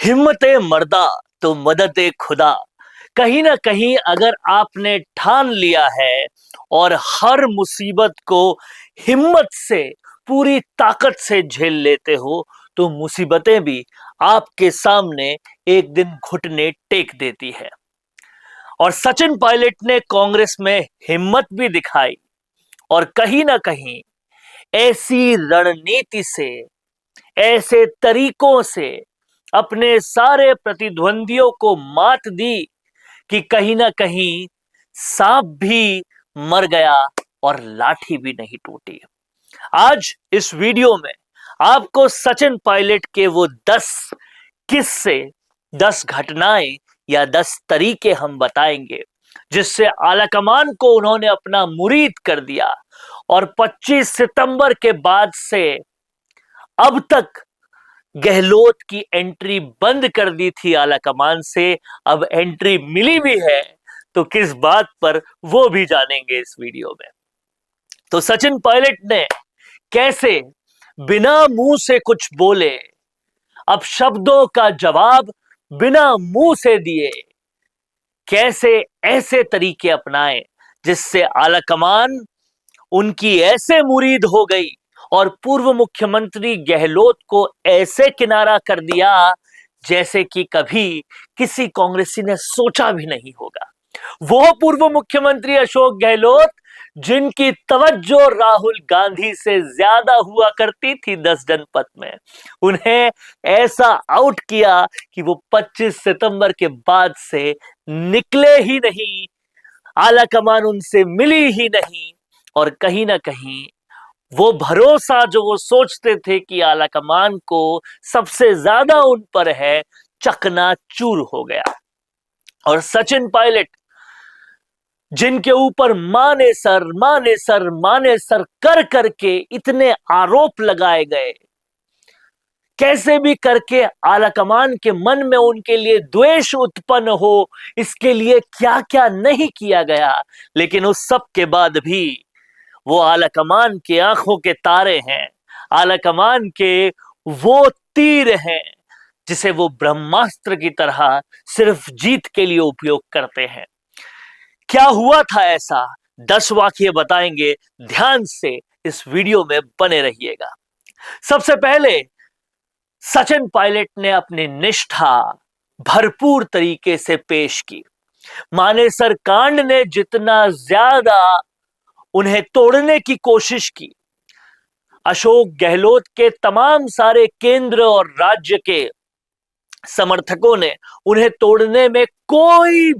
हिम्मते मर्दा तो मददे खुदा। कहीं ना कहीं अगर आपने ठान लिया है और हर मुसीबत को हिम्मत से, पूरी ताकत से झेल लेते हो, तो मुसीबतें भी आपके सामने एक दिन घुटने टेक देती है। और सचिन पायलट ने कांग्रेस में हिम्मत भी दिखाई और कहीं ना कहीं ऐसी रणनीति से, ऐसे तरीकों से अपने सारे प्रतिद्वंदियों को मात दी कि कहीं ना कहीं सांप भी मर गया और लाठी भी नहीं टूटी। आज इस वीडियो में आपको सचिन पायलट के वो 10 किस्से, 10 घटनाएं या 10 तरीके हम बताएंगे जिससे आलाकमान को उन्होंने अपना मुरीद कर दिया और 25 सितंबर के बाद से अब तक गहलोत की एंट्री बंद कर दी थी आलाकमान से, अब एंट्री मिली भी है तो किस बात पर, वो भी जानेंगे इस वीडियो में। तो सचिन पायलट ने कैसे बिना मुंह से कुछ बोले अब शब्दों का जवाब बिना मुंह से दिए, कैसे ऐसे तरीके अपनाए जिससे आलाकमान उनकी ऐसे मुरीद हो गई और पूर्व मुख्यमंत्री गहलोत को ऐसे किनारा कर दिया जैसे कि कभी किसी कांग्रेसी ने सोचा भी नहीं होगा। वो पूर्व मुख्यमंत्री अशोक गहलोत जिनकी तवज्जो राहुल गांधी से ज्यादा हुआ करती थी 10 जनपद में, उन्हें ऐसा आउट किया कि वो 25 सितंबर के बाद से निकले ही नहीं, आलाकमान उनसे मिली ही नहीं और कहीं ना कहीं वो भरोसा जो वो सोचते थे कि आलाकमान को सबसे ज्यादा उन पर है, चकनाचूर हो गया। और सचिन पायलट जिनके ऊपर माने सर माने सर माने सर कर करके इतने आरोप लगाए गए, कैसे भी करके आलाकमान के मन में उनके लिए द्वेष उत्पन्न हो, इसके लिए क्या क्या नहीं किया गया, लेकिन उस सब के बाद भी वो आलाकमान की आंखों के तारे हैं, आलाकमान के वो तीर हैं जिसे वो ब्रह्मास्त्र की तरह सिर्फ जीत के लिए उपयोग करते हैं। क्या हुआ था ऐसा, 10 वाकये बताएंगे, ध्यान से इस वीडियो में बने रहिएगा। सबसे पहले सचिन पायलट ने अपनी निष्ठा भरपूर तरीके से पेश की। मानेसर कांड ने जितना ज्यादा उन्हें तोड़ने की कोशिश की, अशोक गहलोत के तमाम सारे केंद्र और राज्य के समर्थकों ने उन्हें तोड़ने में कोई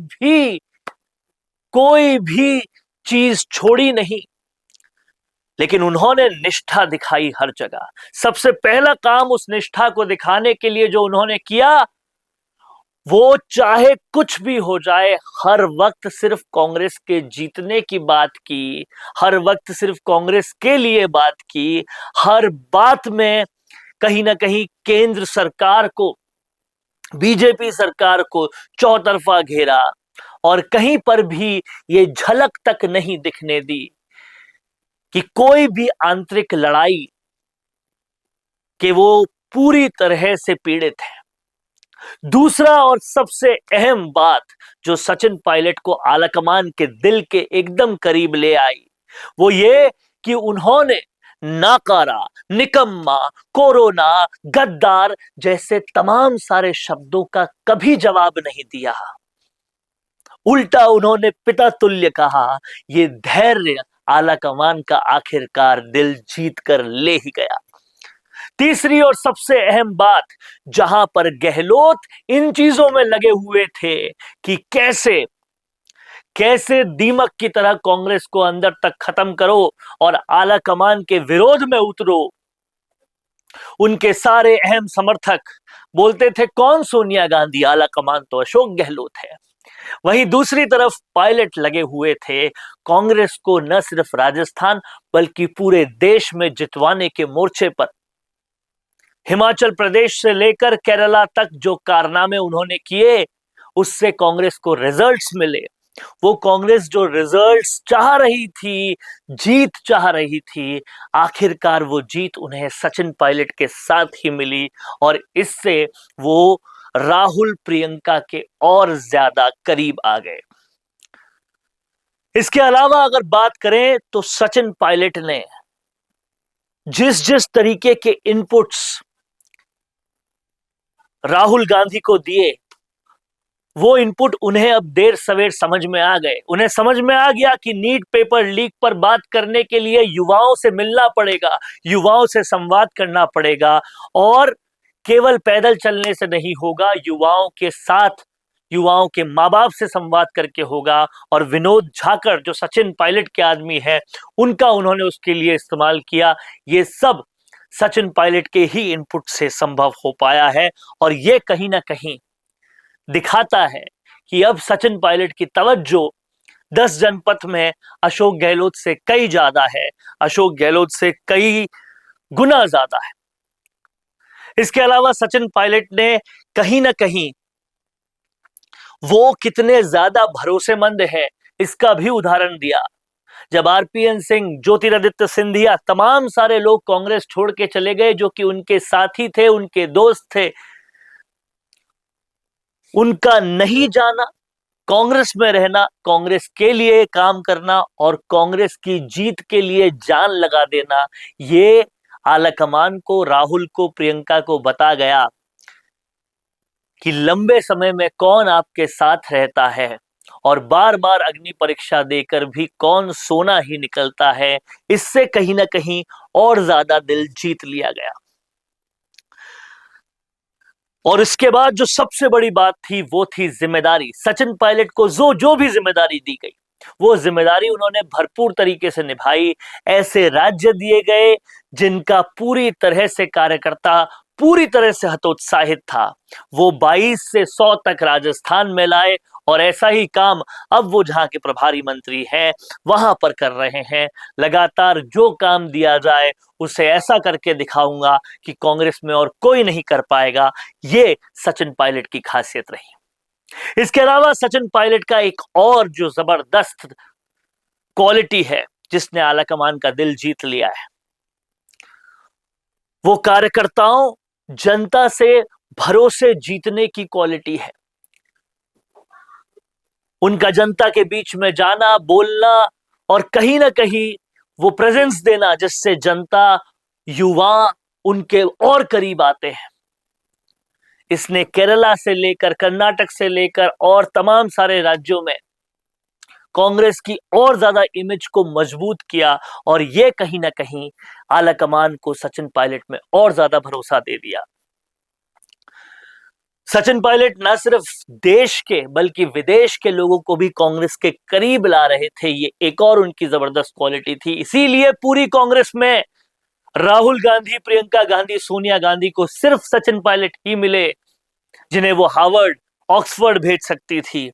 भी चीज छोड़ी नहीं, लेकिन उन्होंने निष्ठा दिखाई हर जगह। सबसे पहला काम उस निष्ठा को दिखाने के लिए जो उन्होंने किया, वो चाहे कुछ भी हो जाए, हर वक्त सिर्फ कांग्रेस के जीतने की बात की, हर वक्त सिर्फ कांग्रेस के लिए बात की, हर बात में कहीं ना कहीं केंद्र सरकार को, बीजेपी सरकार को चौतरफा घेरा और कहीं पर भी ये झलक तक नहीं दिखने दी कि कोई भी आंतरिक लड़ाई के वो पूरी तरह से पीड़ित है। दूसरा और सबसे अहम बात जो सचिन पायलट को आलाकमान के दिल के एकदम करीब ले आई, वो ये कि उन्होंने नाकारा, निकम्मा, कोरोना, गद्दार जैसे तमाम सारे शब्दों का कभी जवाब नहीं दिया। उल्टा उन्होंने पिता तुल्य कहा। ये धैर्य आलाकमान का आखिरकार दिल जीत कर ले ही गया। तीसरी और सबसे अहम बात, जहां पर गहलोत इन चीजों में लगे हुए थे कि कैसे दीमक की तरह कांग्रेस को अंदर तक खत्म करो और आलाकमान के विरोध में उतरो, उनके सारे अहम समर्थक बोलते थे कौन सोनिया गांधी, आलाकमान तो अशोक गहलोत है। वहीं दूसरी तरफ पायलट लगे हुए थे कांग्रेस को न सिर्फ राजस्थान बल्कि पूरे देश में जितवाने के मोर्चे पर। हिमाचल प्रदेश से लेकर केरला तक जो कारनामे उन्होंने किए, उससे कांग्रेस को रिजल्ट्स मिले। वो कांग्रेस जो रिजल्ट्स चाह रही थी, जीत चाह रही थी, आखिरकार वो जीत उन्हें सचिन पायलट के साथ ही मिली और इससे वो राहुल प्रियंका के और ज्यादा करीब आ गए। इसके अलावा अगर बात करें तो सचिन पायलट ने जिस जिस तरीके के इनपुट्स राहुल गांधी को दिए, वो इनपुट उन्हें अब देर सवेर समझ में आ गए। उन्हें समझ में आ गया कि नीट पेपर लीक पर बात करने के लिए युवाओं से मिलना पड़ेगा, युवाओं से संवाद करना पड़ेगा, और केवल पैदल चलने से नहीं होगा, युवाओं के साथ, युवाओं के माँ बाप से संवाद करके होगा। और विनोद झाकर जो सचिन पायलट के आदमी है, उनका उन्होंने उसके लिए इस्तेमाल किया। ये सब सचिन पायलट के ही इनपुट से संभव हो पाया है, और ये कहीं ना कहीं दिखाता है कि अब सचिन पायलट की तवज्जो 10 जनपथ में अशोक गहलोत से कई ज्यादा है, अशोक गहलोत से कई गुना ज्यादा है। इसके अलावा सचिन पायलट ने कहीं ना कहीं वो कितने ज्यादा भरोसेमंद है इसका भी उदाहरण दिया। जब आरपीएन सिंह, ज्योतिरादित्य सिंधिया, तमाम सारे लोग कांग्रेस छोड़ के चले गए जो कि उनके साथी थे, उनके दोस्त थे, उनका नहीं जाना, कांग्रेस में रहना, कांग्रेस के लिए काम करना और कांग्रेस की जीत के लिए जान लगा देना, ये आलाकमान को, राहुल को, प्रियंका को बता गया कि लंबे समय में कौन आपके साथ रहता है और बार बार अग्नि परीक्षा देकर भी कौन सोना ही निकलता है। इससे कहीं ना कहीं और ज्यादा दिल जीत लिया गया। और इसके बाद जो सबसे बड़ी बात थी वो थी जिम्मेदारी। सचिन पायलट को जो भी जिम्मेदारी दी गई, वो जिम्मेदारी उन्होंने भरपूर तरीके से निभाई। ऐसे राज्य दिए गए जिनका पूरी तरह से कार्यकर्ता पूरी तरह से हतोत्साहित था, वो 22 से 100 तक राजस्थान में लाए, और ऐसा ही काम अब वो जहां के प्रभारी मंत्री हैं वहां पर कर रहे हैं। लगातार जो काम दिया जाए उसे ऐसा करके दिखाऊंगा कि कांग्रेस में और कोई नहीं कर पाएगा। ये सचिन पायलट की खासियत रही। इसके अलावा सचिन पायलट का एक और जो जबरदस्त क्वालिटी है जिसने आलाकमान का दिल जीत लिया है, वो कार्यकर्ताओं, जनता से भरोसे जीतने की क्वालिटी है। उनका जनता के बीच में जाना, बोलना और कहीं ना कहीं वो प्रेजेंस देना जिससे जनता, युवा उनके और करीब आते हैं। इसने केरला से लेकर, कर्नाटक से लेकर और तमाम सारे राज्यों में कांग्रेस की और ज्यादा इमेज को मजबूत किया, और यह कहीं ना कहीं आलाकमान को सचिन पायलट में और ज्यादा भरोसा दे दिया। सचिन पायलट न सिर्फ देश के बल्कि विदेश के लोगों को भी कांग्रेस के करीब ला रहे थे। ये एक और उनकी जबरदस्त क्वालिटी थी। इसीलिए पूरी कांग्रेस में राहुल गांधी, प्रियंका गांधी, सोनिया गांधी को सिर्फ सचिन पायलट ही मिले, जिन्हें वो हार्वर्ड, ऑक्सफोर्ड भेज सकती थी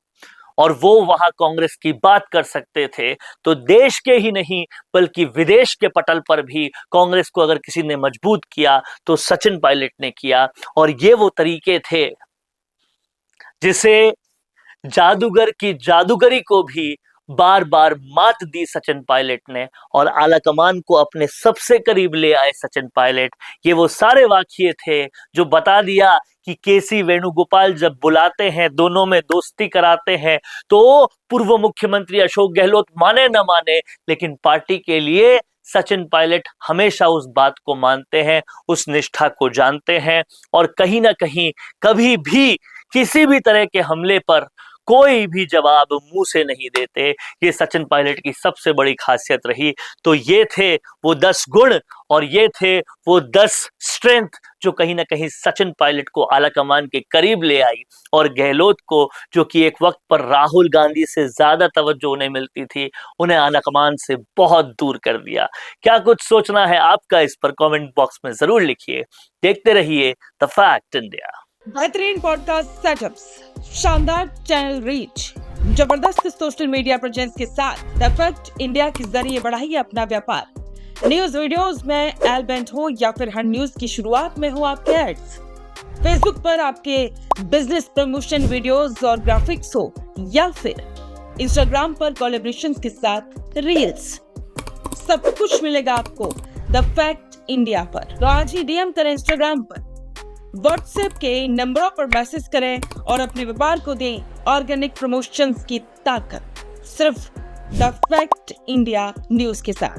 और वो वहां कांग्रेस की बात कर सकते थे। तो देश के ही नहीं बल्कि विदेश के पटल पर भी कांग्रेस को अगर किसी ने मजबूत किया तो सचिन पायलट ने किया। और ये वो तरीके थे जिसे जादूगर की जादूगरी को भी बार बार मात दी सचिन पायलट ने, और आलाकमान को अपने सबसे करीब ले आए सचिन पायलट। ये वो सारे वाकये थे जो बता दिया कि केसी वेणुगोपाल जब बुलाते हैं, दोनों में दोस्ती कराते हैं, तो पूर्व मुख्यमंत्री अशोक गहलोत माने न माने, लेकिन पार्टी के लिए सचिन पायलट हमेशा उस बात को मानते हैं, उस निष्ठा को जानते हैं, और कहीं ना कहीं कभी भी किसी भी तरह के हमले पर कोई भी जवाब मुंह से नहीं देते। ये सचिन पायलट की सबसे बड़ी खासियत रही। तो ये थे वो 10 गुण और ये थे वो 10 स्ट्रेंथ जो कहीं ना कहीं सचिन पायलट को आलाकमान के करीब ले आई, और गहलोत को, जो कि एक वक्त पर राहुल गांधी से ज्यादा तवज्जो उन्हें मिलती थी, उन्हें आलाकमान से बहुत दूर कर दिया। क्या कुछ सोचना है आपका इस पर कमेंट बॉक्स में जरूर लिखिए। देखते रहिए द फैक्ट इंडिया। बेहतरीन पॉडकास्ट सेटअप्स, शानदार चैनल रीच, जबरदस्त सोशल मीडिया प्रेजेंस के साथ द फैक्ट इंडिया के जरिए बढ़ाइए अपना व्यापार। न्यूज वीडियोस में एलबेंट हो या फिर हर न्यूज की शुरुआत में हो आपके एड्स, फेसबुक पर आपके बिजनेस प्रमोशन वीडियोस और ग्राफिक्स हो, या फिर इंस्टाग्राम पर कोलैबोरेशंस के साथ रील्स, सब कुछ मिलेगा आपको द फैक्ट इंडिया पर। तो आज ही डीएम करें इंस्टाग्राम पर व्हाट्सएप के नंबरों पर मैसेज करें और अपने व्यापार को दें ऑर्गेनिक प्रमोशंस की ताकत, सिर्फ द फैक्ट इंडिया न्यूज के साथ।